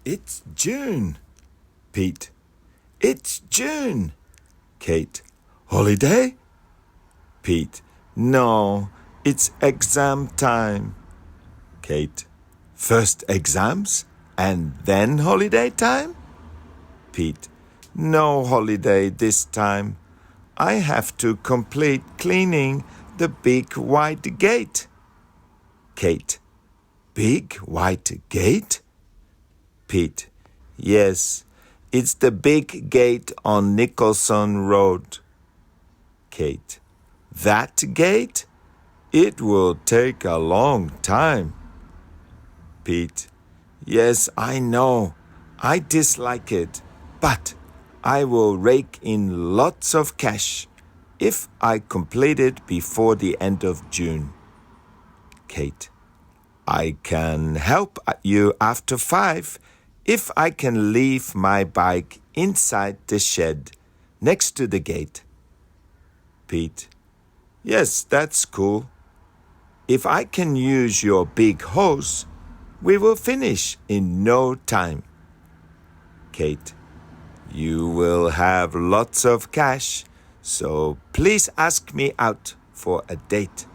It's June. Pete. It's June. Kate. Holiday? Pete. No, it's exam time. Kate. First exams and then holiday time? Pete. No holiday this time. I have to complete cleaning the big white gate. Kate. Big white gate? Pete. Yes, it's the big gate on Nicolson Road. Kate. That gate? It will take a long time. Pete. Yes, I know. I dislike it, but I will rake in lots of cash if I complete it before the end of June. Kate. I can help you after 5 if I can leave my bike inside the shed next to the gate. Pete. Yes, that's cool. If I can use your big hose, we will finish in no time. Kate. You will have lots of cash, so please ask me out for a date.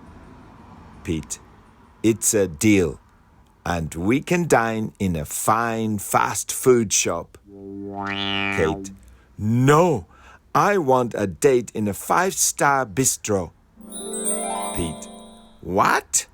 Pete. It's a deal, and we can dine in a fine fast food shop. Kate. No, I want a date in a 5-star bistro. Pete. What?